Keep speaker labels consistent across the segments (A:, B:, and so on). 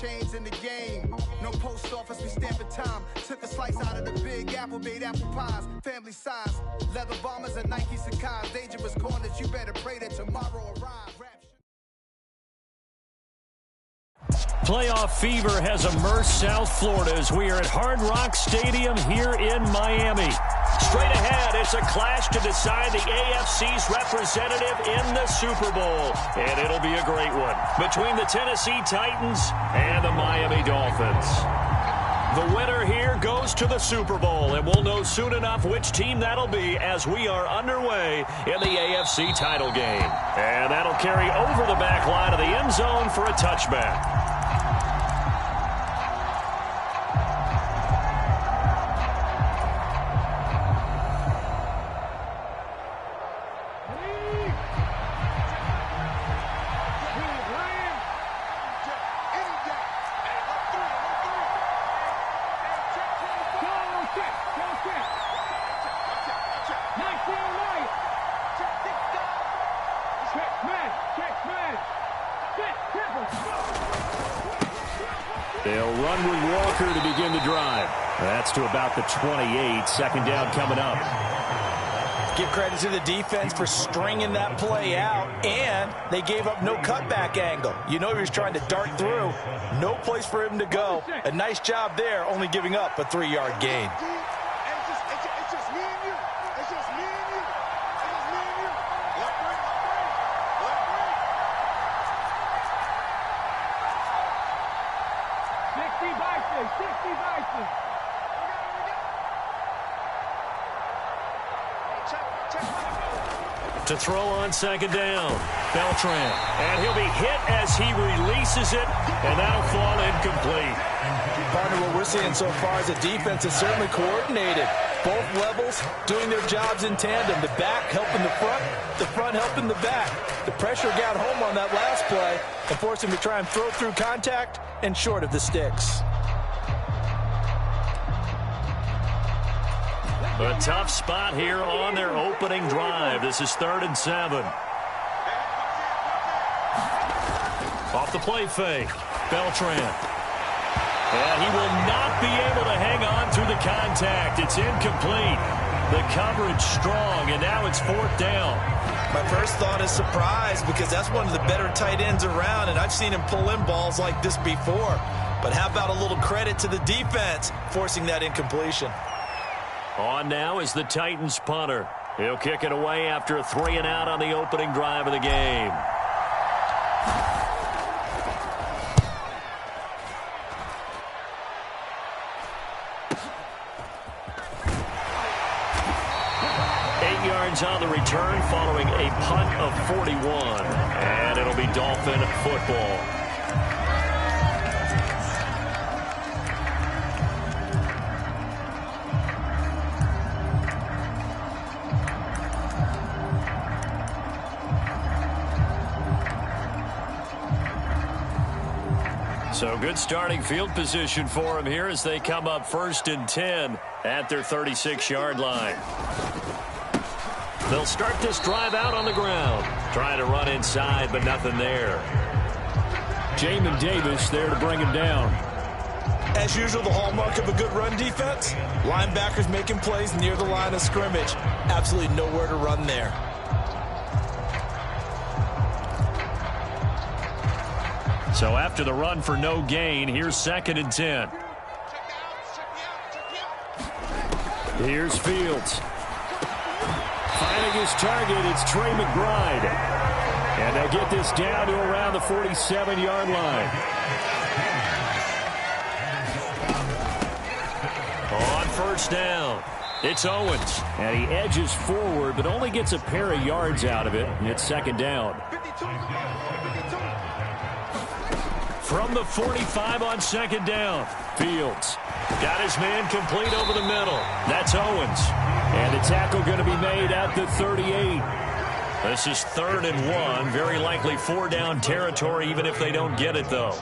A: changed in the game. No post office, we stamping time. Took a slice out of the big apple, made apple pies. Family size, leather bombers and Nike Sacai's. Dangerous corners, you better pray that tomorrow arrives.
B: Playoff fever has immersed South Florida as we are at Hard Rock Stadium here in Miami. Straight ahead, it's a clash to decide the AFC's representative in the Super Bowl. And it'll be a great one between the Tennessee Titans and the Miami Dolphins. The winner here goes to the Super Bowl, and we'll know soon enough which team that'll be as we are underway in the AFC title game. And that'll carry over the back line of the end zone for a touchback. They'll run with Walker to begin the drive. That's to about the 28. Second down coming up.
C: Give credit to the defense for stringing that play out, and they gave up no cutback angle. You know he was trying to dart through. No place for him to go. A nice job there, only giving up a 3-yard gain.
A: It's just me and you. It's just me and you. It's just me and you.
B: To throw on second down, Beltran. And he'll be hit as he releases it, and that'll fall incomplete.
C: Partner, what we're seeing so far is the defense is certainly coordinated. Both levels doing their jobs in tandem. The back helping the front helping the back. The pressure got home on that last play and forced him to try and throw through contact and short of the sticks.
B: A tough spot here on their opening drive. This is 3rd and 7. Off the play fake, Beltran. And he will not be able to hang on through the contact. It's incomplete. The coverage strong, and now it's 4th down.
C: My first thought is surprise, because that's one of the better tight ends around, and I've seen him pull in balls like this before. But how about a little credit to the defense forcing that incompletion?
B: On now is the Titans punter. He'll kick it away after a 3-and-out on the opening drive of the game. On the return following a punt of 41. And it'll be Dolphin football. So good starting field position for him here as they come up 1st and 10 at their 36-yard line. They'll start this drive out on the ground. Trying to run inside, but nothing there. Jamin Davis there to bring him down.
C: As usual, the hallmark of a good run defense, linebackers making plays near the line of scrimmage. Absolutely nowhere to run there.
B: So after the run for no gain, here's 2nd and 10. Here's Fields. Finding his target, it's Trey McBride. And they get this down to around the 47-yard line. On 1st down, it's Owens. And he edges forward, but only gets a pair of yards out of it. And it's 2nd down. From the 45 on 2nd down, Fields got his man complete over the middle. That's Owens. And the tackle going to be made at the 38. This is 3rd and 1. Very likely 4-down territory, even if they don't get it, though.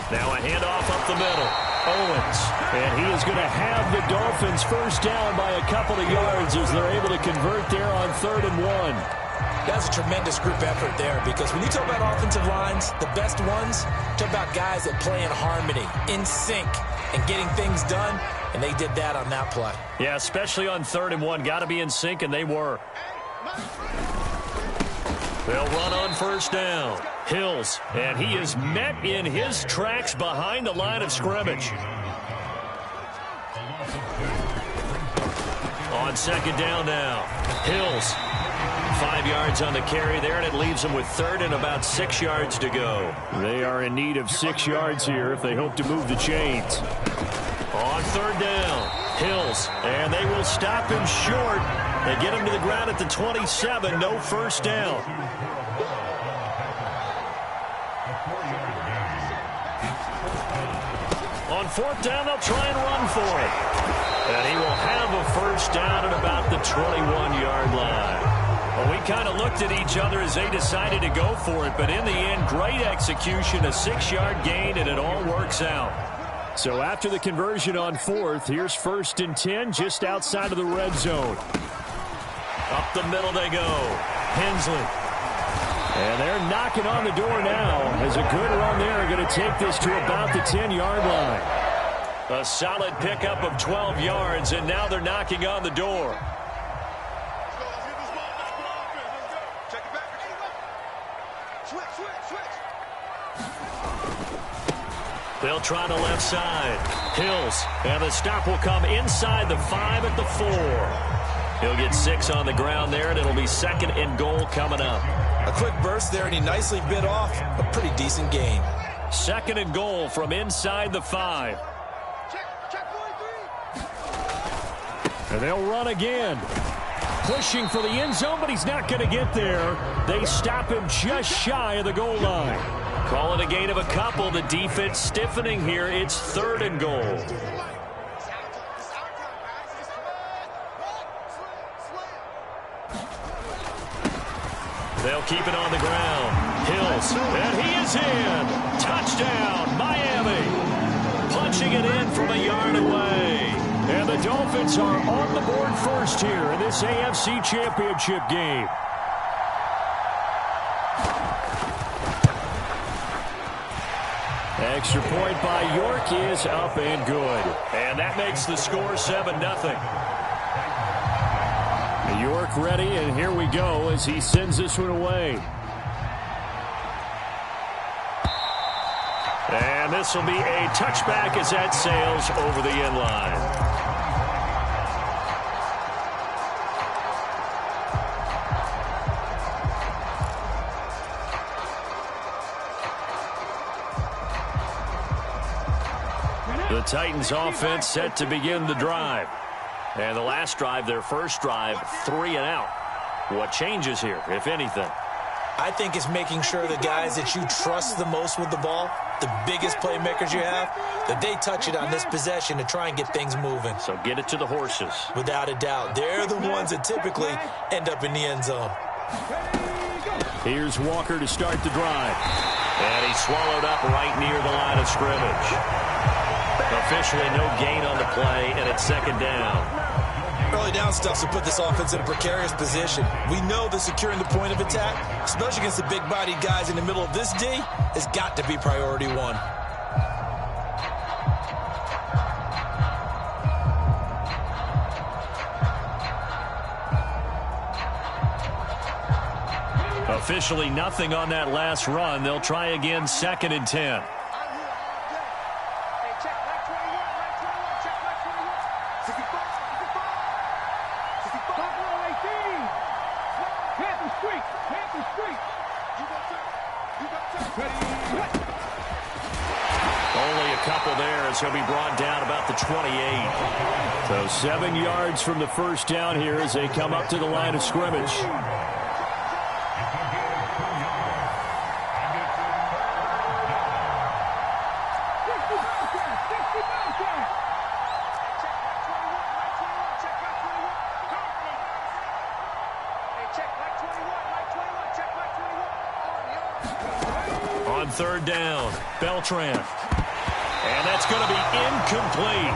B: Now a handoff up the middle. Owens. And he is going to have the Dolphins 1st down by a couple of yards as they're able to convert there on 3rd and 1.
C: That's a tremendous group effort there, because when you talk about offensive lines, the best ones, talk about guys that play in harmony, in sync, and getting things done, and they did that on that play.
B: Yeah, especially on 3rd and 1. Got to be in sync, and they were. They'll run on 1st down. Hills, and he is met in his tracks behind the line of scrimmage. On 2nd down now, Hills. 5 yards on the carry there, and it leaves them with 3rd and about 6 yards to go. They are in need of 6 yards here if they hope to move the chains. On 3rd down, Hills, and they will stop him short. They get him to the ground at the 27, no 1st down. On 4th down, they'll try and run for it. And he will have a 1st down at about the 21-yard line. Well, we kind of looked at each other as they decided to go for it, but in the end, great execution, a 6-yard gain, and it all works out. So after the conversion on 4th, here's 1st and 10 just outside of the red zone. Up the middle they go. Hensley. And they're knocking on the door now as a good run there. Going to take this to about the 10-yard line. A solid pickup of 12 yards, and now they're knocking on the door. They'll try the left side. Hills, and the stop will come inside the 5 at the 4. He'll get 6 on the ground there, and it'll be 2nd and goal coming up.
C: A quick burst there, and he nicely bit off a pretty decent gain.
B: 2nd and goal from inside the 5. And they'll run again. Pushing for the end zone, but he's not going to get there. They stop him just shy of the goal line. Call it a gain of a couple. The defense stiffening here. It's 3rd and goal. They'll keep it on the ground. Hills, and he is in. Touchdown, Miami. Punching it in from a yard away. And the Dolphins are on the board first here in this AFC Championship game. Extra point by York is up and good. And that makes the score 7-0. York ready, and here we go as he sends this one away. And this will be a touchback as that sails over the end line. The Titans offense set to begin the drive. And the last drive, their first drive, 3 and out. What changes here, if anything?
C: I think it's making sure the guys that you trust the most with the ball, the biggest playmakers you have, that they touch it on this possession to try and get things moving.
B: So get it to the horses.
C: Without a doubt. They're the ones that typically end up in the end zone.
B: Here's Walker to start the drive. And he's swallowed up right near the line of scrimmage. Officially no gain on the play, and it's 2nd down.
C: Early down stuff to put this offense in a precarious position. We know that securing the point of attack, especially against the big-bodied guys in the middle of this D, has got to be priority 1.
B: Officially nothing on that last run. They'll try again, 2nd and 10. Only a couple there as he'll be brought down about the 28. So 7 yards from the first down here as they come up to the line of scrimmage. On 3rd down, Beltran. And that's going to be incomplete.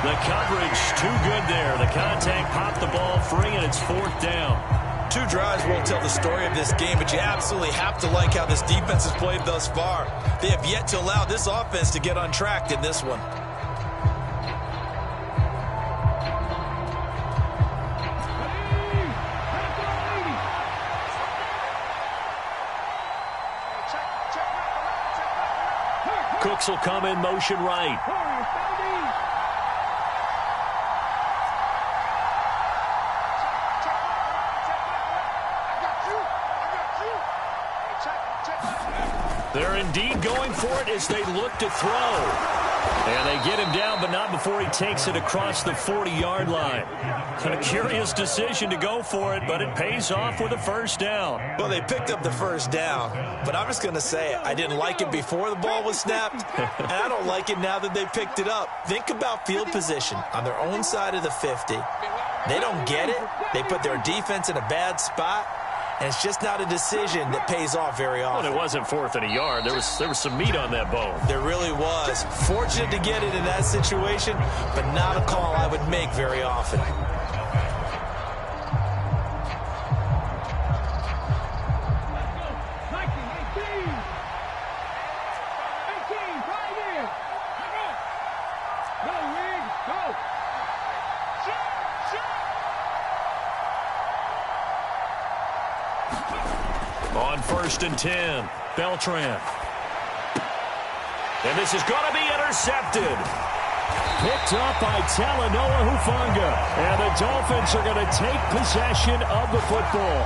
B: The coverage too good there. The contact popped the ball free, and it's 4th down.
C: 2 drives won't tell the story of this game, but you absolutely have to like how this defense has played thus far. They have yet to allow this offense to get untracked in this one.
B: Cooks will come in motion right. They're indeed going for it as they look to throw. And they get him down, but not before he takes it across the 40-yard line. Kind of curious decision to go for it, but it pays off with a first down.
C: Well, they picked up the first down, but I'm just going to say I didn't like it before the ball was snapped, and I don't like it now that they picked it up. Think about field position on their own side of the 50. They don't get it. They put their defense in a bad spot. And it's just not a decision that pays off very often.
B: Well, it wasn't 4th and a yard. There was some meat on that bone.
C: There really was. Fortunate to get it in that situation, but not a call I would make very often.
B: On 1st and 10, Beltran. And this is going to be intercepted. Picked up by Talanoa Hufanga. And the Dolphins are going to take possession of the football.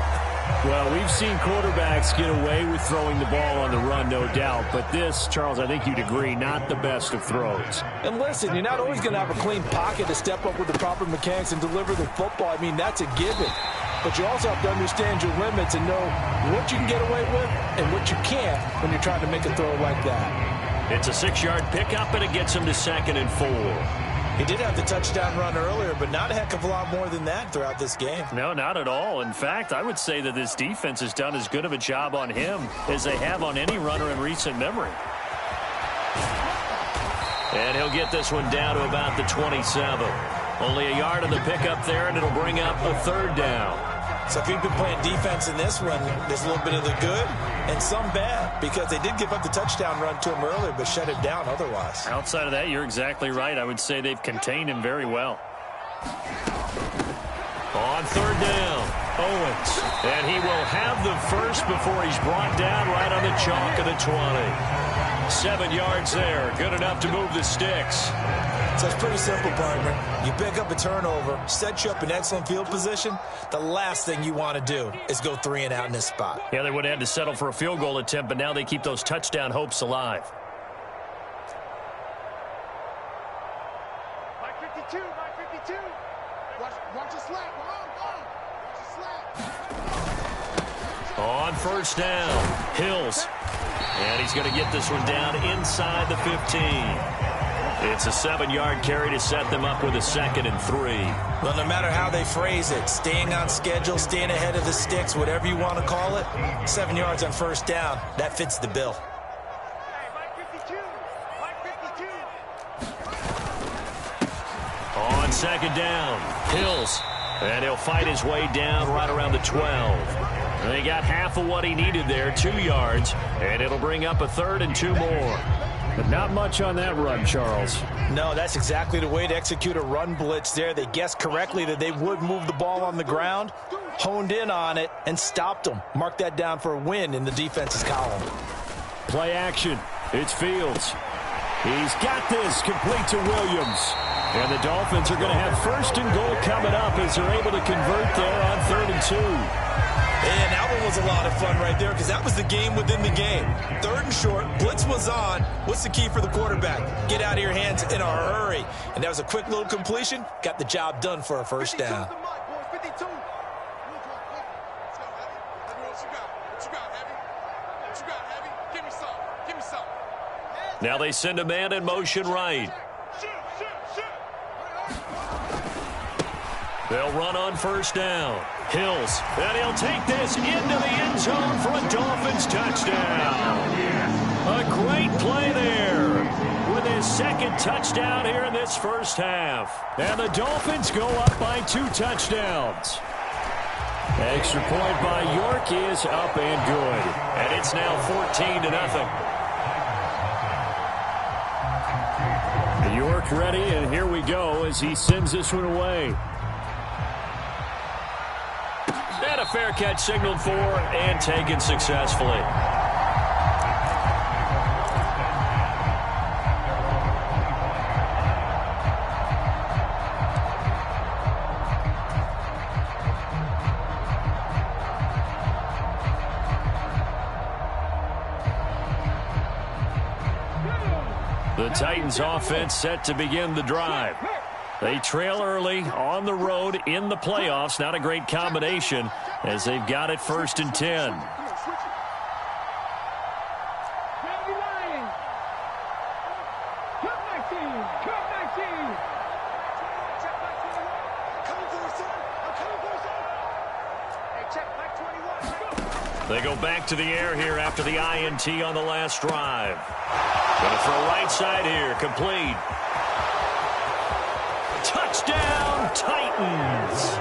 B: Well, we've seen quarterbacks get away with throwing the ball on the run, no doubt. But this, Charles, I think you'd agree, not the best of throws.
C: And listen, you're not always going to have a clean pocket to step up with the proper mechanics and deliver the football. I mean, that's a given. But you also have to understand your limits and know what you can get away with and what you can't when you're trying to make a throw like that.
B: It's a 6-yard pickup, and it gets him to 2nd and 4.
C: He did have the touchdown run earlier, but not a heck of a lot more than that throughout this game.
B: No, not at all. In fact, I would say that this defense has done as good of a job on him as they have on any runner in recent memory. And he'll get this one down to about the 27. Only a yard on the pickup there, and it'll bring up a 3rd down.
C: So if you've been playing defense in this one, there's a little bit of the good and some bad, because they did give up the touchdown run to him earlier, but shut it down otherwise.
B: Outside of that, you're exactly right. I would say they've contained him very well. On 3rd down, Owens. And he will have the first before he's brought down right on the chalk of the 20. 7 yards there. Good enough to move the sticks.
C: So it's pretty simple, partner. You pick up a turnover, set you up in excellent field position. The last thing you want to do is go 3 and out in this spot.
B: Yeah, they would have had to settle for a field goal attempt, but now they keep those touchdown hopes alive.
A: Mike 52, Mike 52. Watch your slack.
B: On 1st down, Hills. And he's going to get this one down inside the 15. It's a 7-yard carry to set them up with a 2nd and 3.
C: Well, no matter how they phrase it, staying on schedule, staying ahead of the sticks, whatever you want to call it, 7 yards on 1st down, that fits the bill.
A: Hey, Mike 52. Mike 52.
B: On 2nd down, Hills. And he'll fight his way down right around the 12. And they got half of what he needed there, 2 yards. And it'll bring up a 3rd and 2 more. But not much on that run, Charles.
C: No, that's exactly the way to execute a run blitz there. They guessed correctly that they would move the ball on the ground, honed in on it, and stopped them. Mark that down for a win in the defense's column.
B: Play action. It's Fields. He's got this complete to Williams. And the Dolphins are going to have 1st and goal coming up as they're able to convert there on 3rd and 2.
C: And that one was a lot of fun right there because that was the game within the game. 3rd and short, blitz was on. What's the key for the quarterback? Get out of your hands in a hurry. And that was a quick little completion. Got the job done for a 1st down.
B: Now they send a man in motion right. They'll run on 1st down. Hills, and he'll take this into the end zone for a Dolphins touchdown. A great play there with his 2nd touchdown here in this 1st half. And the Dolphins go up by 2 touchdowns. Extra point by York is up and good. And it's now 14-0. York ready, and here we go as he sends this one away. And a fair catch signaled for and taken successfully. The Titans offense set to begin the drive. They trail early on the road in the playoffs. Not a great combination as they've got it 1st and 10. They go back to the air here after the INT on the last drive. Going to throw right side here, complete. Touchdown, Titans.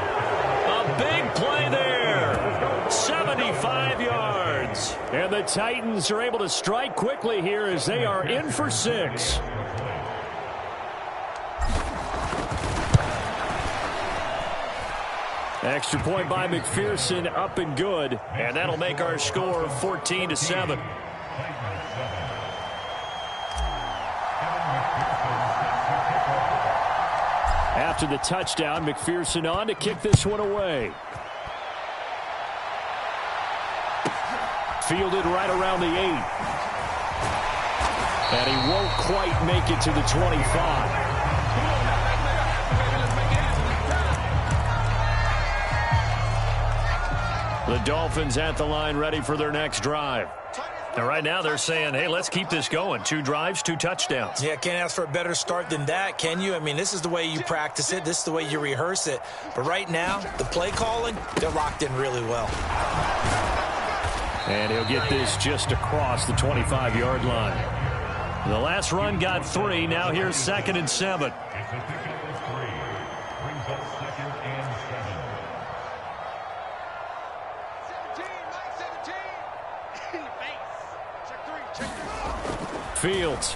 B: A big play there. 75 yards. And the Titans are able to strike quickly here as they are in for 6. Extra point by McPherson, up and good. And that'll make our score 14-7. After the touchdown, McPherson on to kick this one away. Fielded right around the 8. And he won't quite make it to the 25. The Dolphins at the line ready for their next drive. And right now they're saying, hey, let's keep this going. 2 drives, 2 touchdowns.
C: Yeah, can't ask for a better start than that, can you? I mean, this is the way you practice it. This is the way you rehearse it. But right now, the play calling, they're locked in really well.
B: And he'll get this just across the 25-yard line. The last run got 3. Now here's 2nd and 7. Fields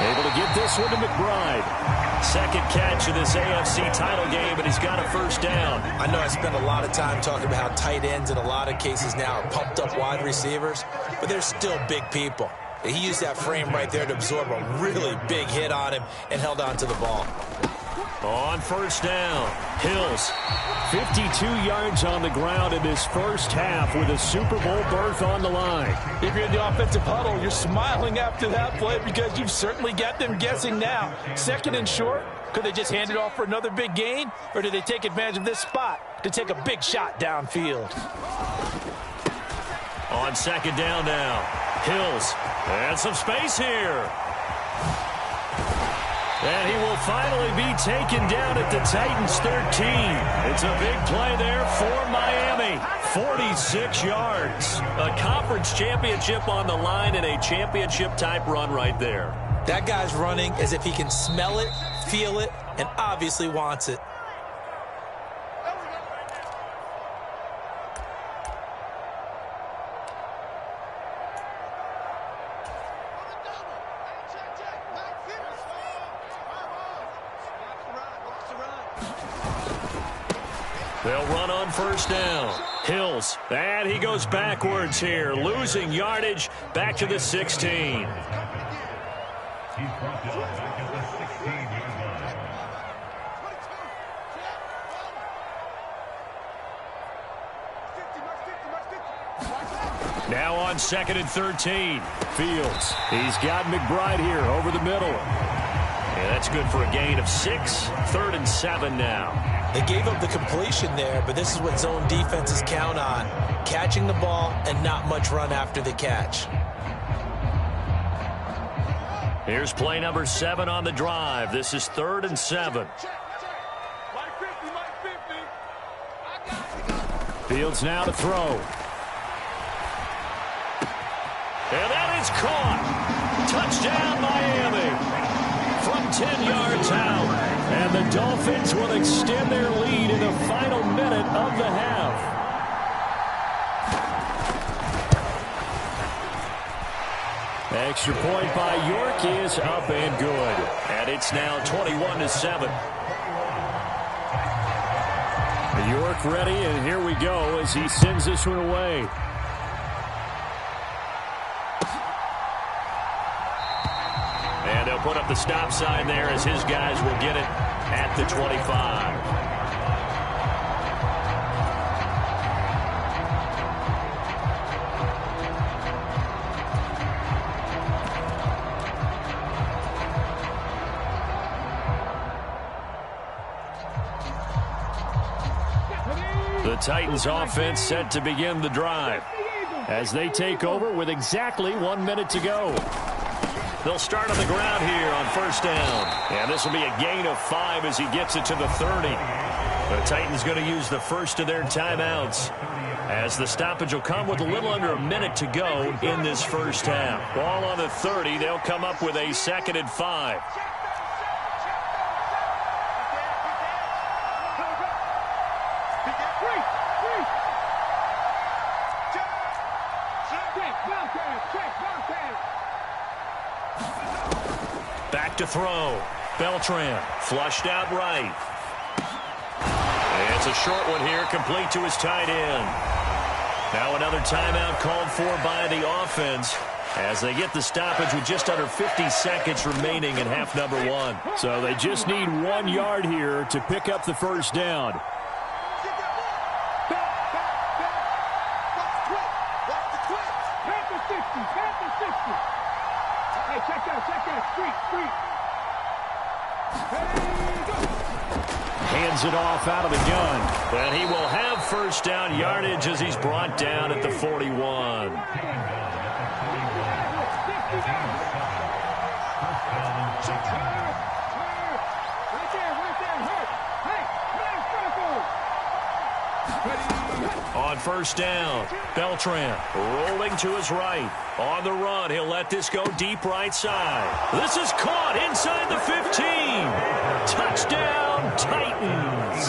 B: able to get this one to McBride. 2nd catch of this AFC title game, and he's got a 1st down.
C: I know I spend a lot of time talking about how tight ends in a lot of cases now are pumped up wide receivers, but they're still big people. He used that frame right there to absorb a really big hit on him and held on to the ball.
B: On 1st down, Hills, 52 yards on the ground in his first half with a Super Bowl berth on the line.
C: If you're in the offensive huddle, you're smiling after that play because you've certainly got them guessing now. 2nd and short, could they just hand it off for another big gain, or do they take advantage of this spot to take a big shot downfield?
B: On 2nd down now, Hills, and some space here. And he will finally be taken down at the Titans' 13. It's a big play there for Miami. 46 yards. A conference championship on the line and a championship-type run right there.
C: That guy's running as if he can smell it, feel it, and obviously wants it.
B: They'll run on 1st down. Hills, and he goes backwards here, losing yardage back to the 16. Now on 2nd and 13. Fields, he's got McBride here over the middle. And that's good for a gain of 6. 3rd and 7 now.
C: They gave up the completion there, but this is what zone defenses count on. Catching the ball and not much run after the catch.
B: Here's play number 7 on the drive. This is 3rd and 7. Fields now to throw. And that is caught. Touchdown, Miami. From 10 yards out. And the Dolphins will extend their lead in the final minute of the half. Extra point by York is up and good. And it's now 21-7. York ready, and here we go as he sends this one away. And they'll put up the stop sign there as his guys will get it at the 25. The Titans offense set to begin the drive as they take over with exactly 1 minute to go. They'll start on the ground here on first down. And this will be a gain of 5 as he gets it to the 30. The Titans going to use the first of their timeouts as the stoppage will come with a little under a minute to go in this first half. Ball on the 30. They'll come up with a 2nd and 5. Back to throw. Beltran flushed out right. And it's a short one here, complete to his tight end. Now another timeout called for by the offense as they get the stoppage with just under 50 seconds remaining in half number 1. So they just need 1 yard here to pick up the first down. Hands it off out of the gun. And he will have first down yardage as he's brought down at the 41. On first down, Beltran rolling to his right. On the run, he'll let this go deep right side. This is caught inside the 15. Touchdown, Titans.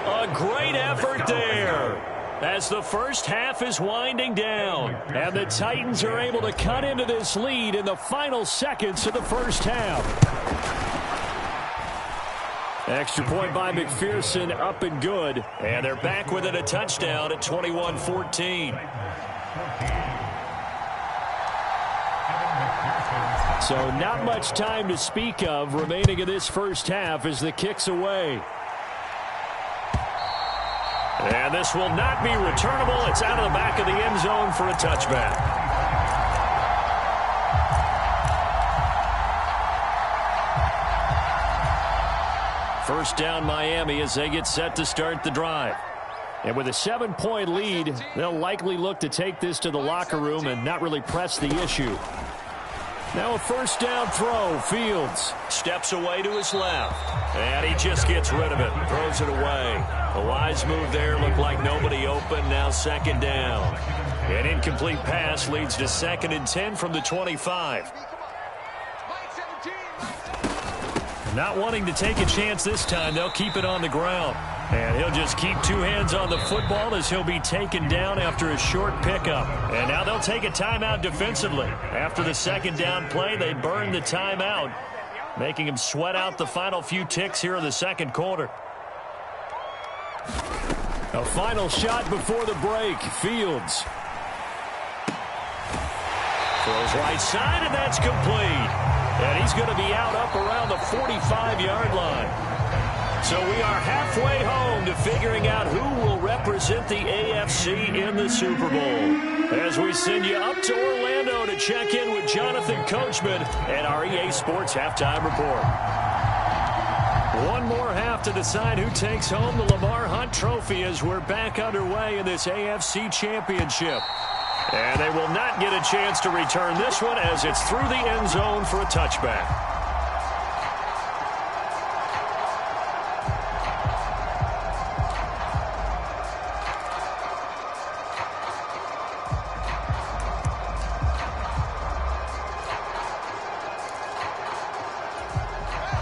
B: A great effort there as the first half is winding down. And the Titans are able to cut into this lead in the final seconds of the first half. Extra point by McPherson, up and good. And they're back within a touchdown at 21-14. So not much time to speak of remaining in this first half as the kick's away. And this will not be returnable. It's out of the back of the end zone for a touchback. First down Miami as they get set to start the drive. And with a 7-point lead, they'll likely look to take this to the locker room and not really press the issue. Now a first down throw. Fields steps away to his left. And he just gets rid of it. Throws it away. A wise move there. Looked like nobody open. Now second down. An incomplete pass leads to 2nd and 10 from the 25. Not wanting to take a chance this time, they'll keep it on the ground. And he'll just keep 2 hands on the football as he'll be taken down after a short pickup. And now they'll take a timeout defensively. After the second down play, they burn the timeout, making him sweat out the final few ticks here in the second quarter. A final shot before the break. Fields throws right side, and that's complete. And he's going to be out up around the 45-yard line. So we are halfway home to figuring out who will represent the AFC in the Super Bowl. As we send you up to Orlando to check in with Jonathan Coachman and our EA Sports Halftime Report. One more half to decide who takes home the Lamar Hunt Trophy as we're back underway in this AFC Championship. And they will not get a chance to return this one as it's through the end zone for a touchback.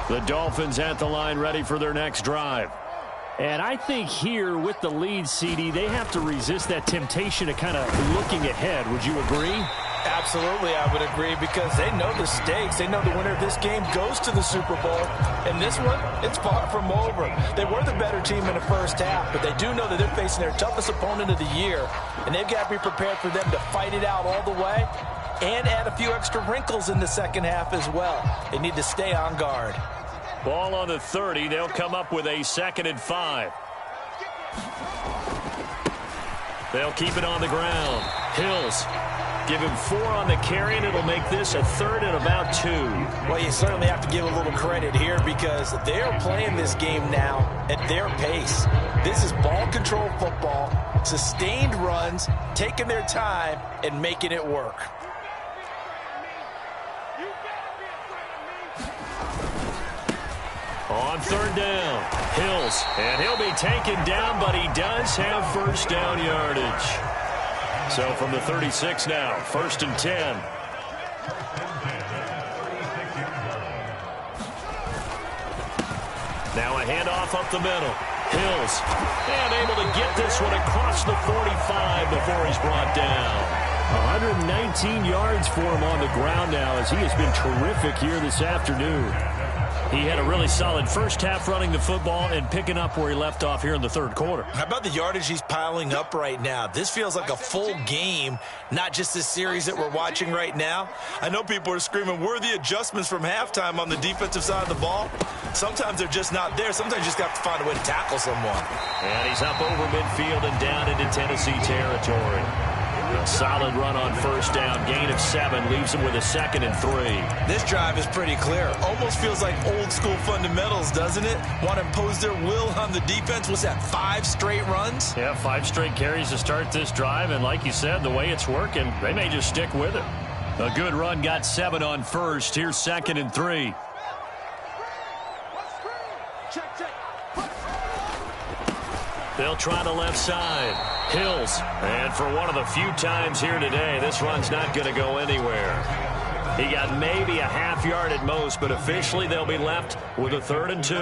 B: The Dolphins at the line ready for their next drive. And I think here with the lead, CD, they have to resist that temptation of kind of looking ahead. Would you agree?
C: Absolutely, I would agree, because they know the stakes. They know the winner of this game goes to the Super Bowl. And this one, it's far from over. They were the better team in the first half, but they do know that they're facing their toughest opponent of the year, and they've got to be prepared for them to fight it out all the way and add a few extra wrinkles in the second half as well. They need to stay on guard.
B: Ball on the 30. They'll come up with a 2nd and 5. They'll keep it on the ground. Hills. Give him 4 on the carry, and it'll make this a 3rd and about 2.
C: Well, you certainly have to give a little credit here, because they're playing this game now at their pace. This is ball control football, sustained runs, taking their time, and making it work.
B: On 3rd down, Hills, and he'll be taken down, but he does have first down yardage. So from the 36 now, 1st and 10. Now a handoff up the middle. Hills, and able to get this one across the 45 before he's brought down. 119 yards for him on the ground now, as he has been terrific here this afternoon. He had a really solid first half running the football and picking up where he left off here in the 3rd quarter.
C: How about the yardage he's piling up right now? This feels like a full game, not just this series that we're watching right now. I know people are screaming, worthy adjustments from halftime on the defensive side of the ball. Sometimes they're just not there. Sometimes you just got to find a way to tackle someone.
B: And he's up over midfield and down into Tennessee territory. A solid run on first down. Gain of 7 leaves him with a 2nd and 3.
C: This drive is pretty clear. Almost feels like old school fundamentals, doesn't it? Want to impose their will on the defense. What's that, 5 straight runs?
B: Yeah, 5 straight carries to start this drive. And like you said, the way it's working, they may just stick with it. A good run, got 7 on first. Here's 2nd and 3. They'll try the left side. Hills. And for one of the few times here today, this run's not going to go anywhere. He got maybe a half yard at most, but officially they'll be left with a 3rd and 2.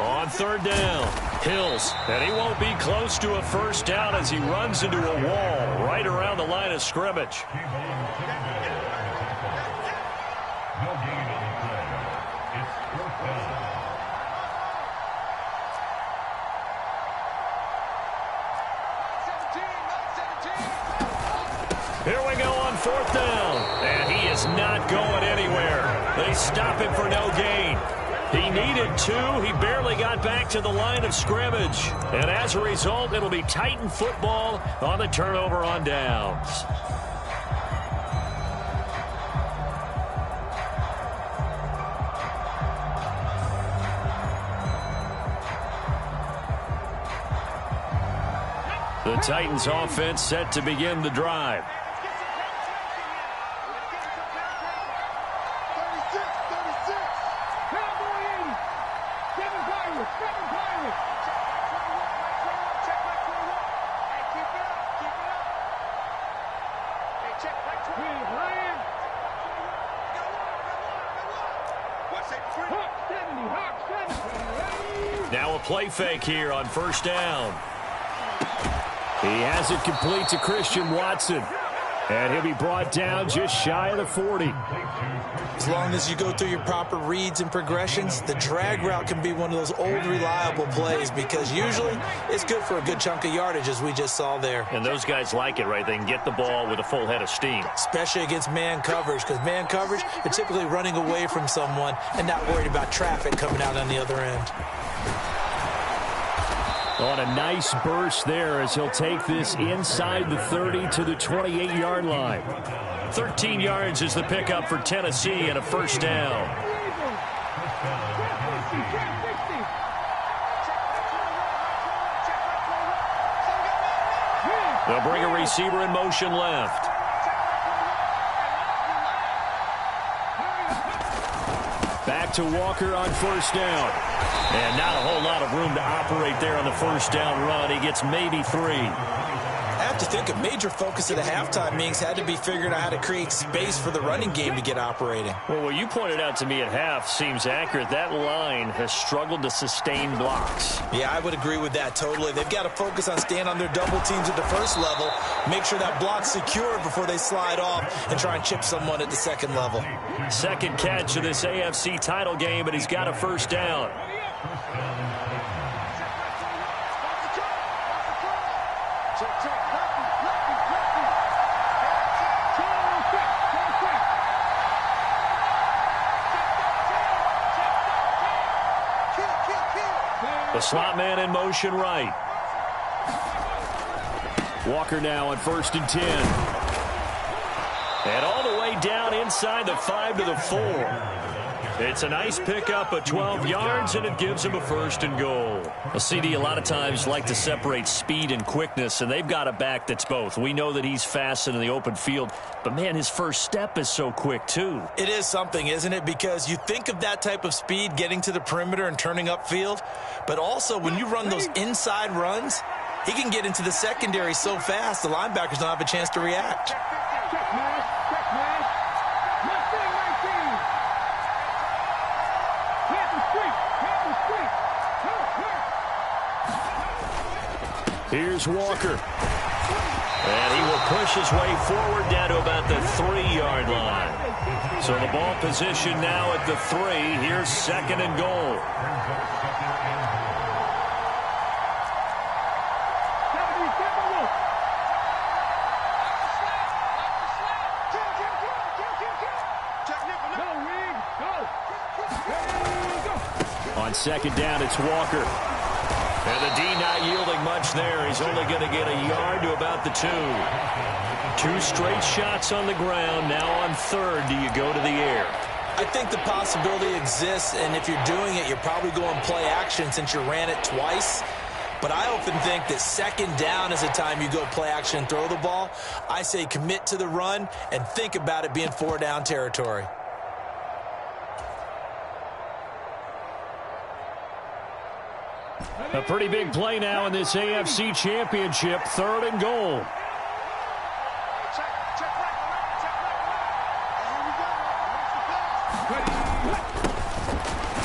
B: On 3rd down, Hills. And he won't be close to a first down as he runs into a wall right around the line of scrimmage. Here we go on 4th down, and he is not going anywhere. They stop him for no gain. He needed 2. He barely got back to the line of scrimmage. And as a result, it'll be Titan football on the turnover on downs. The Titans offense set to begin the drive. Now a play fake here on first down. He has it complete to Christian Watson. And he'll be brought down just shy of the 40.
C: As long as you go through your proper reads and progressions, the drag route can be one of those old reliable plays, because usually it's good for a good chunk of yardage, as we just saw there.
B: And those guys like it, right? They can get the ball with a full head of steam.
C: Especially against man coverage, because man coverage, they're typically running away from someone and not worried about traffic coming out on the other end.
B: On a nice burst there as he'll take this inside the 30 to the 28-yard line. 13 yards is the pickup for Tennessee and a first down. They'll bring a receiver in motion left. Back to Walker on first down. And not a whole lot of room to operate there on the first down run. He gets maybe 3.
C: to think a major focus at the halftime meetings had to be figuring out how to create space for the running game to get operating.
B: Well, what you pointed out to me at half seems accurate. That line has struggled to sustain blocks.
C: Yeah, I would agree with that totally. They've got to focus on staying on their double teams at the first level, make sure that block's secure before they slide off and try and chip someone at the second level.
B: Second catch of this AFC title game, and he's got a first down. The slot man in motion right. Walker now on 1st and 10. And all the way down inside the 5 to the 4. It's a nice pickup of 12 yards, and it gives him a 1st and goal. Well, CD, a lot of times like to separate speed and quickness, and they've got a back that's both. We know that he's fast in the open field, but, man, his first step is so quick, too.
C: It is something, isn't it? Because you think of that type of speed getting to the perimeter and turning upfield, but also when you run those inside runs, he can get into the secondary so fast the linebackers don't have a chance to react.
B: Here's Walker. And he will push his way forward down to about the 3-yard line. So the ball position now at the 3. Here's 2nd and goal. On 2nd down, it's Walker. And the D not yielding much there. He's only going to get a yard to about the 2. 2 straight shots on the ground. Now on 3rd, do you go to the air?
C: I think the possibility exists, and if you're doing it, you're probably going play action since you ran it twice. But I often think that 2nd down is the time you go play action and throw the ball. I say commit to the run and think about it being 4-down territory.
B: A pretty big play now in this AFC Championship. 3rd and goal.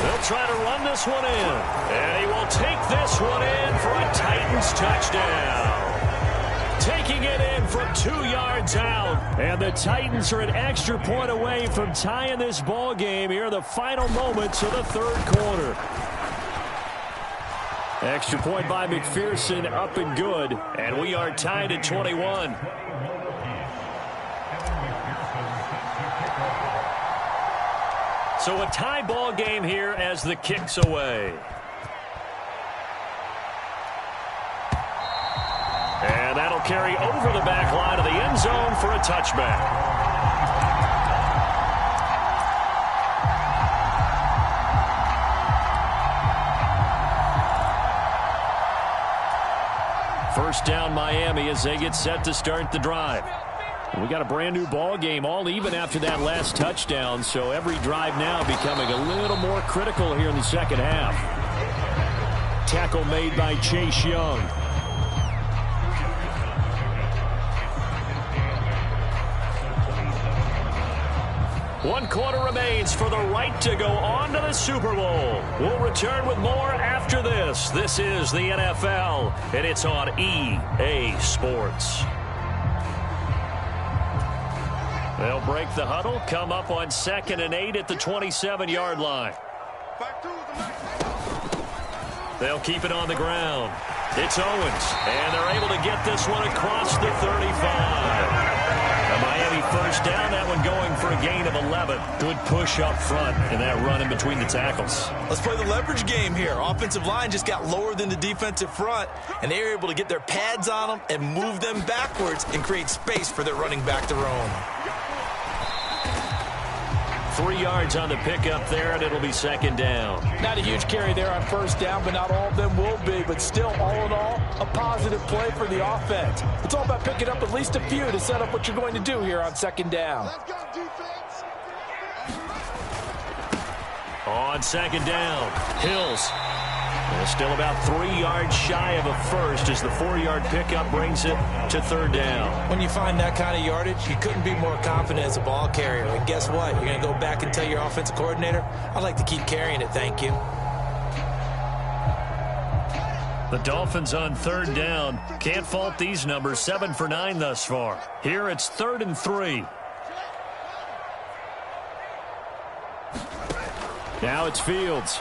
B: They'll try to run this one in. And he will take this one in for a Titans touchdown. Taking it in from 2 yards out. And the Titans are an extra point away from tying this ball game here in the final moments of the 3rd quarter. Extra point by McPherson, up and good. And we are tied at 21. So a tie ball game here as the kick's away. And that'll carry over the back line of the end zone for a touchback. First down Miami as they get set to start the drive. We got a brand new ball game, all even after that last touchdown, so every drive now becoming a little more critical here in the second half. Tackle made by Chase Young. One quarter remains for the right to go on to the Super Bowl. We'll return with more after this. This is the NFL, and it's on EA Sports. They'll break the huddle, come up on 2nd and 8 at the 27-yard line. They'll keep it on the ground. It's Owens, and they're able to get this one across the 35. A Miami first down, that one going for a gain of 11. Good push up front in that run in between the tackles.
C: Let's play the leverage game here. Offensive line just got lower than the defensive front, and they were able to get their pads on them and move them backwards and create space for their running back to roam.
B: 3 yards on the pickup there, and it'll be 2nd down.
C: Not a huge carry there on first down, but not all of them will be. But still, all in all, a positive play for the offense. It's all about picking up at least a few to set up what you're going to do here on 2nd down.
B: On 2nd down, Hills. Well, still about 3 yards shy of a first as the 4-yard pickup brings it to third down.
C: When you find that kind of yardage, you couldn't be more confident as a ball carrier. And guess what? You're going to go back and tell your offensive coordinator, I'd like to keep carrying it, thank you.
B: The Dolphins on third down. Can't fault these numbers. 7 for 9 thus far. Here it's 3rd and 3. Now it's Fields.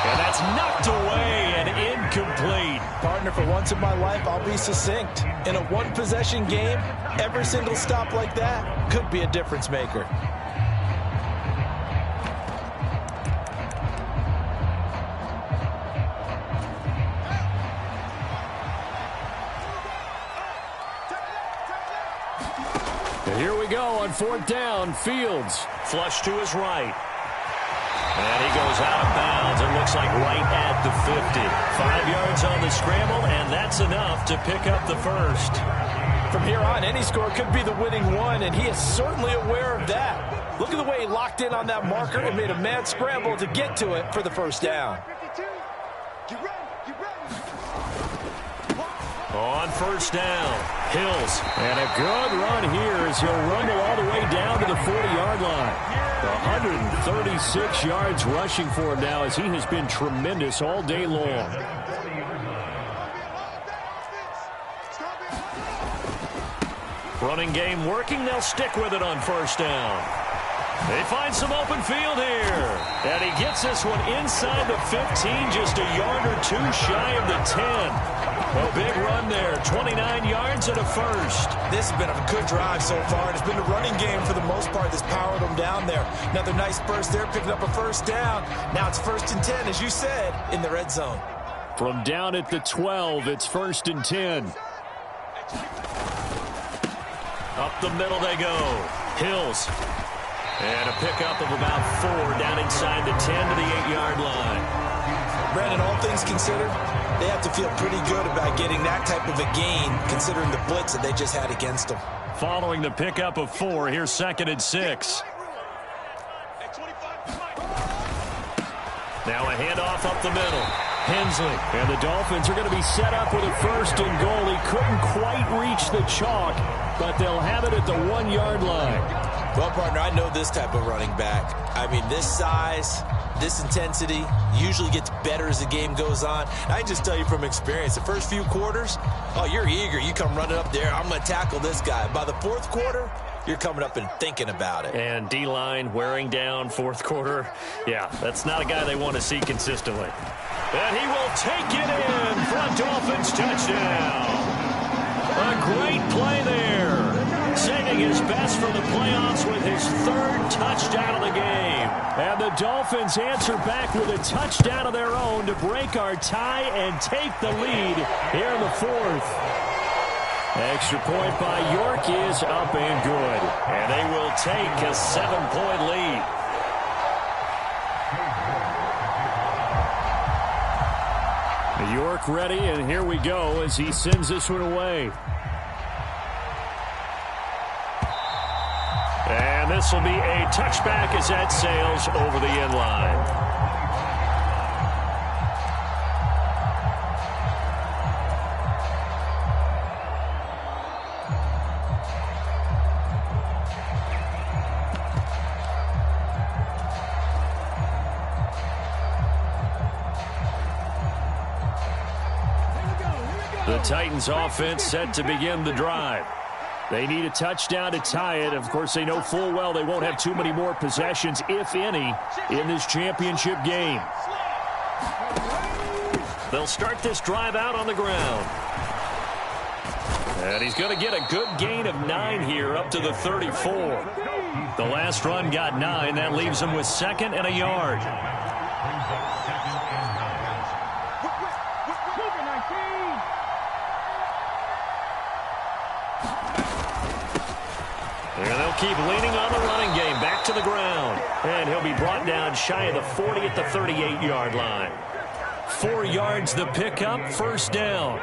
B: And that's knocked away and incomplete.
C: Partner, for once in my life, I'll be succinct. In a one-possession game, every single stop like that could be a difference maker.
B: And here we go on 4th down. Fields flush to his right. And he goes out of bounds and looks like right at the 50. 5 yards on the scramble, and that's enough to pick up the first.
C: From here on, any score could be the winning one, and he is certainly aware of that. Look at the way he locked in on that marker and made a mad scramble to get to it for the first down.
B: On first down, Hills. And a good run here as he'll rumble all the way down to the 40-yard line. 136 yards rushing for him now as he has been tremendous all day long. Running game working. They'll stick with it on first down. They find some open field here. And he gets this one inside the 15, just a yard or two shy of the 10. A big run there, 29 yards and a first.
C: This has been a good drive so far. It's been a running game for the most part that's powered them down there. Another nice burst there, picking up a first down. Now it's 1st and 10, as you said, in the red zone.
B: From down at the 12, it's 1st and 10. Up the middle they go. Hills. And a pickup of about 4 down inside the 10 to the 8-yard line.
C: Brandon, all things considered, they have to feel pretty good about getting that type of a gain, considering the blitz that they just had against them.
B: Following the pickup of 4, here's 2nd and 6. Now a handoff up the middle. Hensley. And the Dolphins are going to be set up with a 1st and goal. He couldn't quite reach the chalk, but they'll have it at the 1-yard line.
C: Well, partner, I know this type of running back. I mean, this size, this intensity usually gets better as the game goes on. I just tell you from experience, the first few quarters, oh, you're eager. You come running up there, I'm going to tackle this guy. By the 4th quarter, you're coming up and thinking about it.
B: And D-line wearing down 4th quarter. Yeah, that's not a guy they want to see consistently. And he will take it in for a Dolphins touchdown. A great play there. Saving his best for the playoffs with his 3rd touchdown of the game. And the Dolphins answer back with a touchdown of their own to break our tie and take the lead here in the 4th. Extra point by York is up and good. And they will take a 7-point lead. York ready, and here we go as he sends this one away. And this will be a touchback as that sails over the end line. The Titans offense set to begin the drive. They need a touchdown to tie it. Of course, they know full well they won't have too many more possessions, if any, in this championship game. They'll start this drive out on the ground. And he's going to get a good gain of 9 here up to the 34. The last run got 9. That leaves him with 2nd and a yard. And they'll keep leaning on the running game. Back to the ground. And he'll be brought down shy of the 40 at the 38-yard line. 4 yards the pickup, 1st down.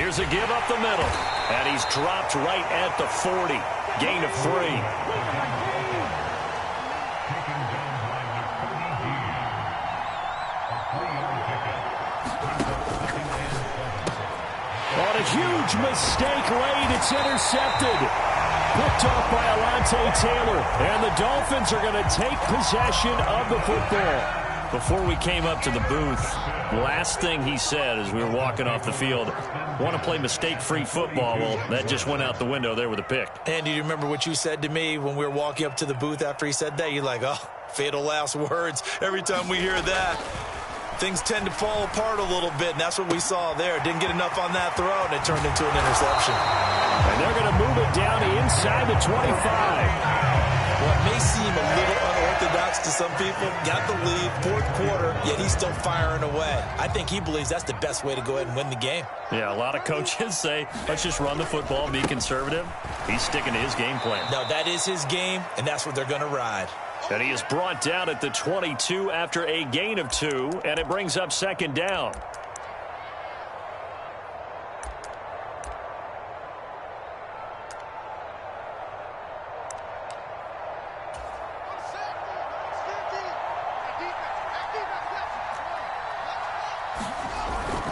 B: Here's a give up the middle. And he's dropped right at the 40. Gain of 3. On a huge mistake late, it's intercepted. Picked off by Alontae Taylor. And the Dolphins are going to take possession of the football. Before we came up to the booth, last thing he said as we were walking off the field, want to play mistake-free football. Well, that just went out the window there with a pick.
C: And do you remember what you said to me when we were walking up to the booth after he said that? You're like, oh, fatal last words. Every time we hear that, things tend to fall apart a little bit, and that's what we saw there. Didn't get enough on that throw, and it turned into an interception.
B: And they're going to move it down inside the 25.
C: What may seem a little unorthodox to some people, got the lead, fourth quarter, yet he's still firing away. I think he believes that's the best way to go ahead and win the game.
B: Yeah, a lot of coaches say, let's just run the football and be conservative. He's sticking to his game plan.
C: No, that is his game, and that's what they're going to ride.
B: And he is brought down at the 22 after a gain of 2, and it brings up second down.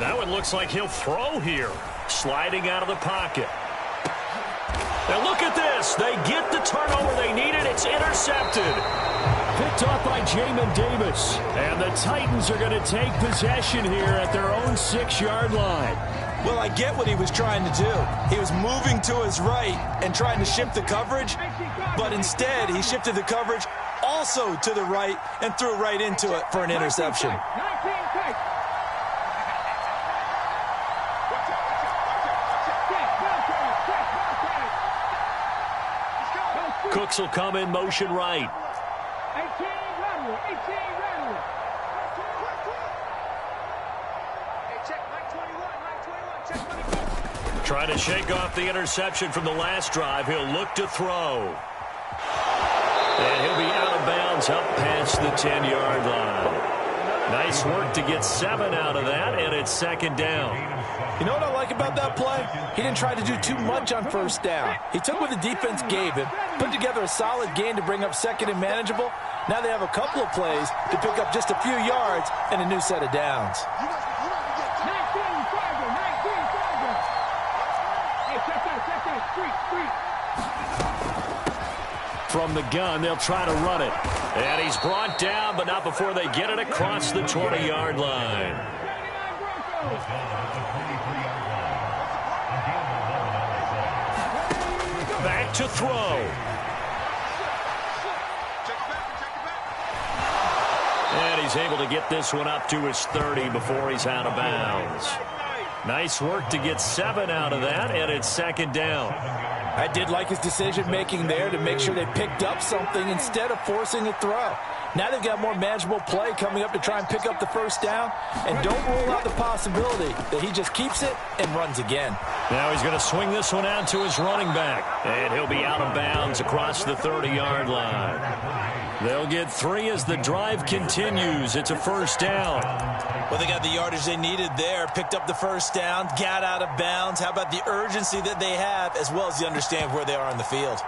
B: That one looks like he'll throw here. Sliding out of the pocket. Now look at this. They get the turnover they needed. It's intercepted. Picked off by Jamin Davis. And the Titans are going to take possession here at their own 6-yard line.
C: Well, I get what he was trying to do. He was moving to his right and trying to shift the coverage, but instead he shifted the coverage also to the right and threw right into it for an interception.
B: Cooks will come in motion right. Trying to shake off the interception from the last drive. He'll look to throw. And he'll be out of bounds up past the 10-yard line. Nice work to get 7 out of that, and it's second down.
C: You know what I like about that play? He didn't try to do too much on first down. He took what the defense gave him, put together a solid gain to bring up second and manageable. Now they have a couple of plays to pick up just a few yards and a new set of downs.
B: From the gun, they'll try to run it. And he's brought down, but not before they get it across the 20-yard line. Back to throw. And he's able to get this one up to his 30 before he's out of bounds. Nice work to get 7 out of that, and it's second down.
C: I did like his decision-making there to make sure they picked up something instead of forcing a throw. Now they've got more manageable play coming up to try and pick up the first down, and don't rule out the possibility that he just keeps it and runs again.
B: Now he's going to swing this one out to his running back, and he'll be out of bounds across the 30-yard line. They'll get 3 as the drive continues. It's a first down.
C: Well, they got the yardage they needed there, picked up the first down, got out of bounds. How about the urgency that they have, as well as the understanding where they are on the field?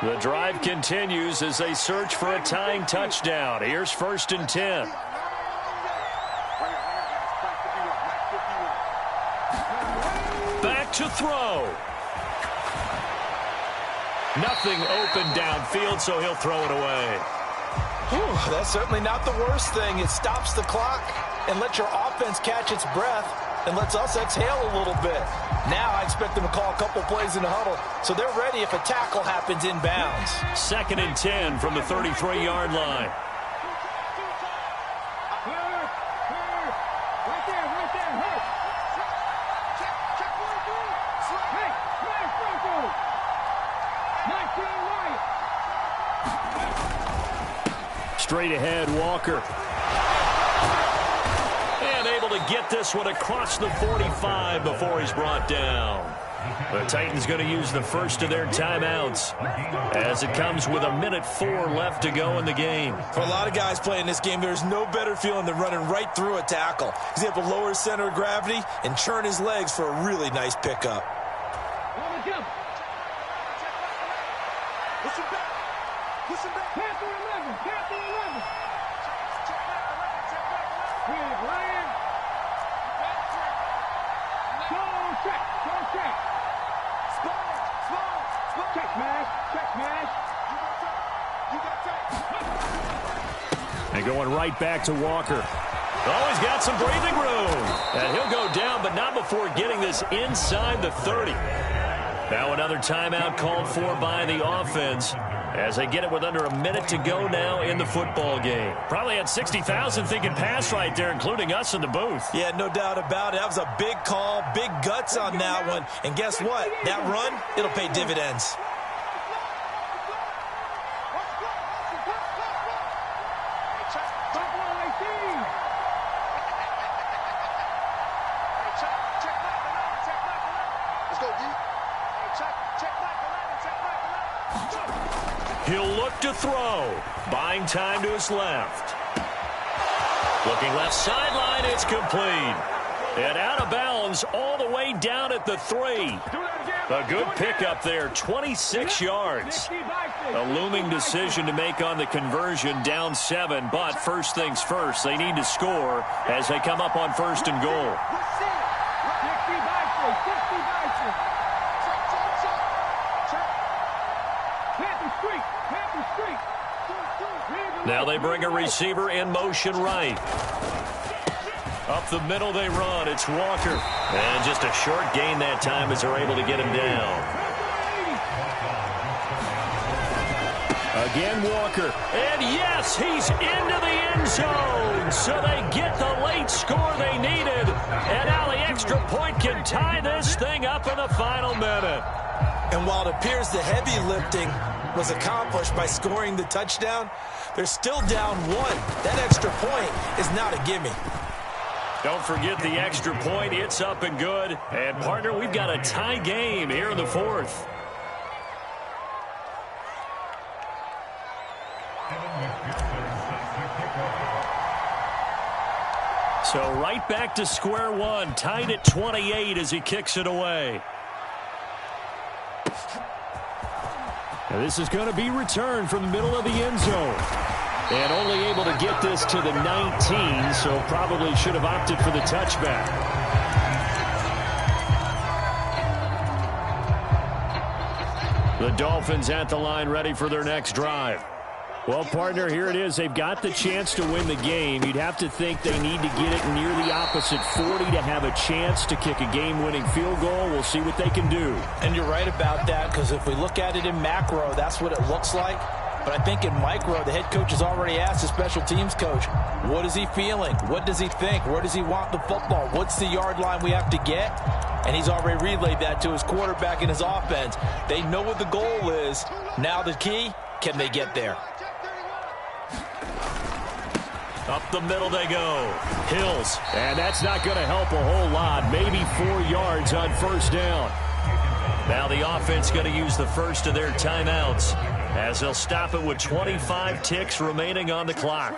B: The drive continues as they search for a tying touchdown. Here's 1st and 10. Back to throw. Nothing open downfield, so he'll throw it away.
C: Whew, that's certainly not the worst thing. It stops the clock and lets your offense catch its breath and lets us exhale a little bit. Now I expect them to call a couple plays in the huddle, so they're ready if a tackle happens in bounds.
B: 2nd and 10 from the 33-yard line. Straight ahead, Walker. And able to get this one across the 45 before he's brought down. The Titans going to use the first of their timeouts as it comes with 1:04 left to go in the game.
C: For a lot of guys playing this game, there's no better feeling than running right through a tackle. He's able to lower his center of gravity and churn his legs for a really nice pickup.
B: And going right back to Walker. Oh, he's got some breathing room. And he'll go down, but not before getting this inside the 30. Now another timeout called for by the offense as they get it with under a minute to go now in the football game. Probably had 60,000 thinking pass right there, including us in the booth.
C: Yeah, no doubt about it. That was a big call, big guts on that one. And guess what? That run, it'll pay dividends.
B: He'll look to throw. Buying time to his left. Looking left sideline, it's complete. And out of bounds all the way down at the 3. A good pickup there, 26 yards. A looming decision to make on the conversion, down 7. But first things first, they need to score as they come up on 1st and goal. Now they bring a receiver in motion right. Up the middle they run. It's Walker. And just a short gain that time as they're able to get him down. Again Walker. And yes, he's into the end zone. So they get the late score they needed. And now the extra point can tie this thing up in the final minute.
C: And while it appears the heavy lifting was accomplished by scoring the touchdown, they're still down 1. That extra point is not a gimme.
B: Don't forget the extra point. It's up and good. And, partner, we've got a tie game here in the 4th. So right back to square one. Tied at 28 as he kicks it away. Now this is going to be returned from the middle of the end zone. And only able to get this to the 19, so probably should have opted for the touchback. The Dolphins at the line ready for their next drive. Well, partner, here it is. They've got the chance to win the game. You'd have to think they need to get it near the opposite 40 to have a chance to kick a game-winning field goal. We'll see what they can do.
C: And you're right about that, because if we look at it in macro, that's what it looks like. But I think in micro, the head coach has already asked the special teams coach, what is he feeling? What does he think? Where does he want the football? What's the yard line we have to get? And he's already relayed that to his quarterback and his offense. They know what the goal is. Now the key, can they get there?
B: Up the middle they go. Hills. And that's not going to help a whole lot. Maybe 4 yards on first down. Now the offense going to use the first of their timeouts as they'll stop it with 25 ticks remaining on the clock.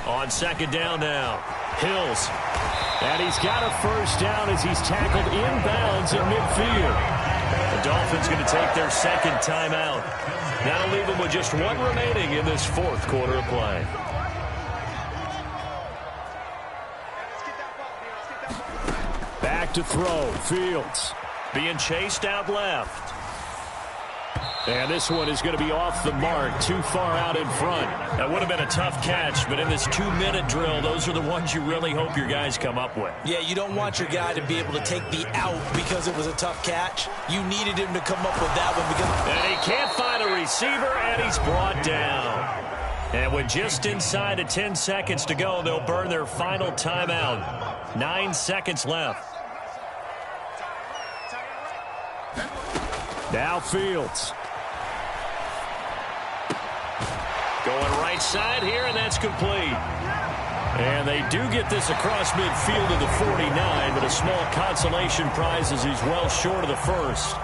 B: On second down now. Hills. And he's got a first down as he's tackled inbounds at midfield. The Dolphins going to take their second timeout. That'll leave them with just 1 remaining in this 4th quarter of play. Back to throw. Fields being chased out left. And this one is going to be off the mark, too far out in front. That would have been a tough catch, but in this 2-minute drill, those are the ones you really hope your guys come up with.
C: Yeah, you don't want your guy to be able to take the out because it was a tough catch. You needed him to come up with that one.
B: And he can't find a receiver, and he's brought down. And with just inside of 10 seconds to go, they'll burn their final timeout. 9 seconds left. Now Fields. Going right side here, and that's complete. And they do get this across midfield to the 49, but a small consolation prize as he's well short of the first.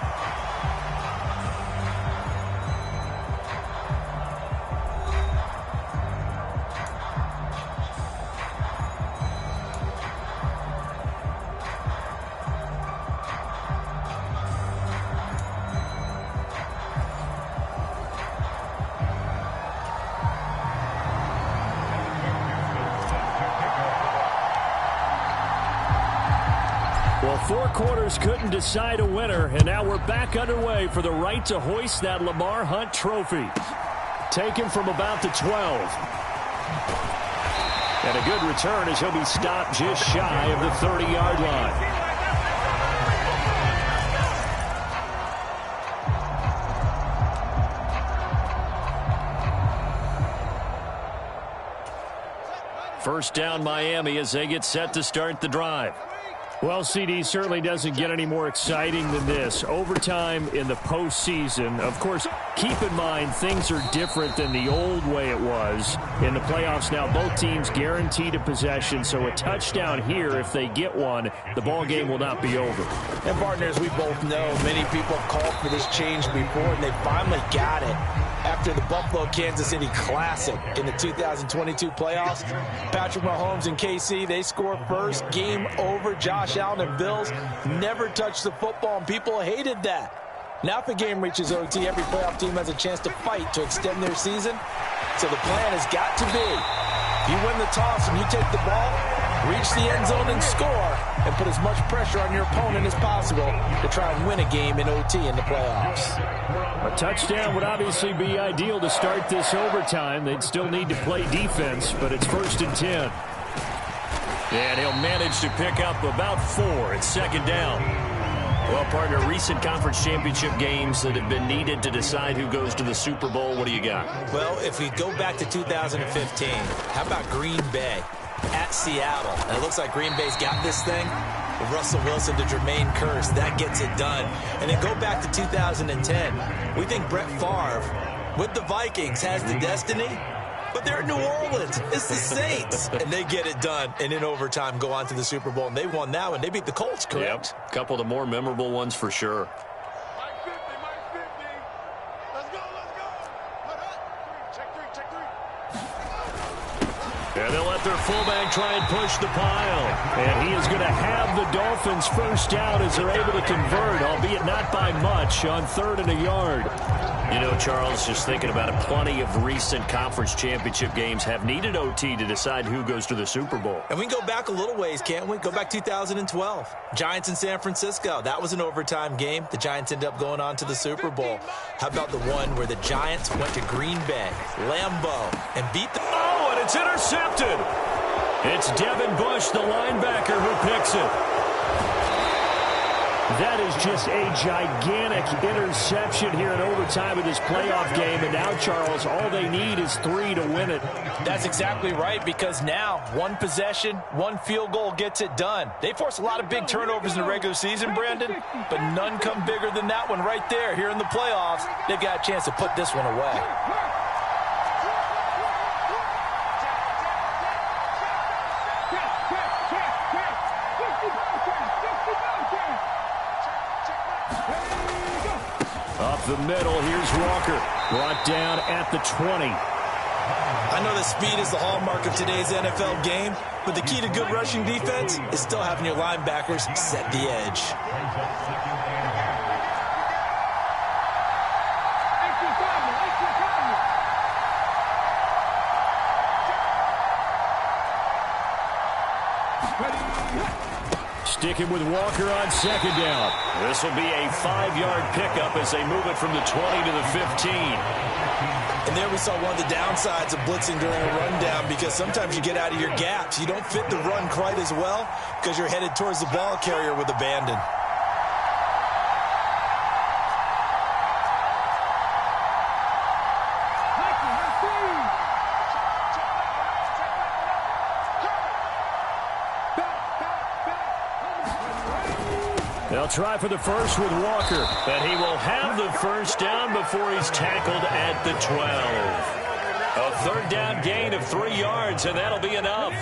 B: Well, 4 quarters couldn't decide a winner, and now we're back underway for the right to hoist that Lamar Hunt trophy. Taken from about the 12. And a good return as he'll be stopped just shy of the 30-yard line. First down Miami as they get set to start the drive. Well, CD certainly doesn't get any more exciting than this. Overtime in the postseason. Of course, keep in mind things are different than the old way it was. In the playoffs now, both teams guaranteed a possession, so a touchdown here, if they get one, the ball game will not be over.
C: And partners, we both know many people called for this change before, and they finally got it. After the Buffalo-Kansas City Classic in the 2022 playoffs, Patrick Mahomes and KC, they score first. Game over. Josh Allen and Bills never touched the football, and people hated that. Now if the game reaches OT, every playoff team has a chance to fight to extend their season. So the plan has got to be, if you win the toss and you take the ball, reach the end zone and score, and put as much pressure on your opponent as possible to try and win a game in OT in the playoffs.
B: A touchdown would obviously be ideal to start this overtime. They'd still need to play defense, but it's 1st and 10. And he'll manage to pick up about 4 at second down. Well, partner, recent conference championship games that have been needed to decide who goes to the Super Bowl, what do you got?
C: Well, if we go back to 2015, how about Green Bay at Seattle? And it looks like Green Bay's got this thing. With Russell Wilson to Jermaine Kearse, that gets it done. And then go back to 2010. We think Brett Favre, with the Vikings, has the destiny. But they're in New Orleans. It's the Saints. And they get it done. And in overtime, go on to the Super Bowl. And they won that one. They beat the Colts, correct?
B: Yep. A couple of the more memorable ones for sure.
D: Mike 50, Mike 50. Let's go, let's go. Check three.
B: And they'll let their fullback try and push the pile. And he is going to have the Dolphins first down as they're able to convert, albeit not by much, on 3rd and a yard. You know, Charles, just thinking about it, plenty of recent conference championship games have needed OT to decide who goes to the Super Bowl.
C: And we can go back a little ways, can't we? Go back 2012. Giants in San Francisco. That was an overtime game. The Giants ended up going on to the Super Bowl. How about the one where the Giants went to Green Bay, Lambeau, and beat the...
B: Oh, and it's intercepted. It's Devin Bush, the linebacker, who picks it. That is just a gigantic interception here in overtime of this playoff game. And now, Charles, all they need is 3 to win it.
C: That's exactly right, because now one possession, one field goal gets it done. They force a lot of big turnovers in the regular season, Brandon, but none come bigger than that one right there. Here in the playoffs, they've got a chance to put this one away.
B: Up the middle, here's Walker. Brought down at the 20.
C: I know that speed is the hallmark of today's NFL game, but the key to good rushing defense is still having your linebackers set the edge.
B: Sticking with Walker on second down. This will be a 5-yard pickup as they move it from the 20 to the 15.
C: And there we saw one of the downsides of blitzing during a rundown, because sometimes you get out of your gaps. You don't fit the run quite as well because you're headed towards the ball carrier with abandon.
B: They'll try for the first with Walker, and he will have the first down before he's tackled at the 12. A third down gain of 3 yards, and that'll be enough.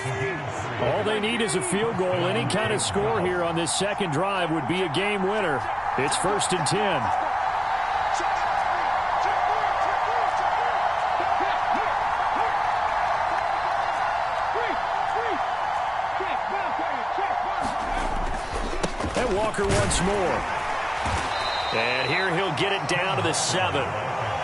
B: All they need is a field goal. Any kind of score here on this second drive would be a game winner. It's 1st and 10. And Walker once more. And here he'll get it down to the 7.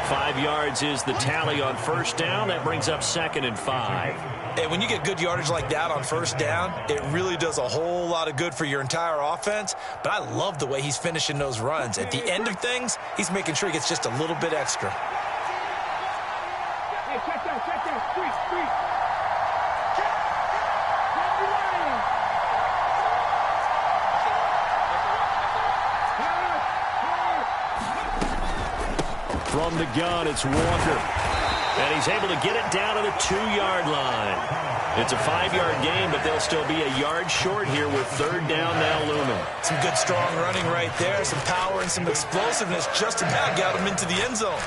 B: 5 yards is the tally on first down. That brings up 2nd and 5.
C: And when you get good yardage like that on first down, it really does a whole lot of good for your entire offense. But I love the way he's finishing those runs. At the end of things, he's making sure he gets just a little bit extra.
E: Hey, check that. Street.
B: From the gun, it's Walker. And he's able to get it down to the 2-yard line. It's a 5-yard gain, but they'll still be a yard short here with 3rd down now looming.
C: Some good, strong running right there. Some power and some explosiveness just about got him into the end zone.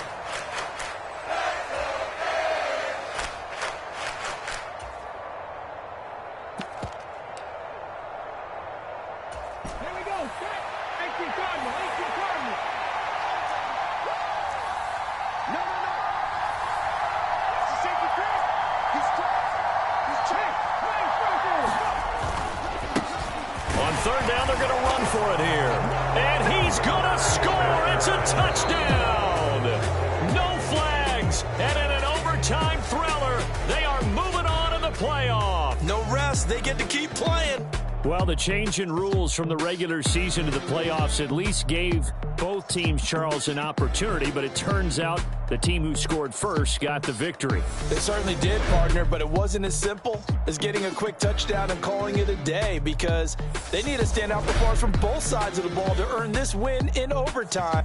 E: Here we go. Set. 18 Cardinal. No. It's a safety crack. He's checked.
B: On 3rd down, they're going to run for it here. And he's going to score. It's a touchdown. No flags. And in an overtime thriller, they are moving on in the playoff.
C: No rest. They get to keep playing.
B: Well, the change in rules from the regular season to the playoffs at least gave both teams, Charles, an opportunity, but it turns out the team who scored first got the victory.
C: They certainly did, partner, but it wasn't as simple as getting a quick touchdown and calling it a day, because they need a standout performance from both sides of the ball to earn this win in overtime.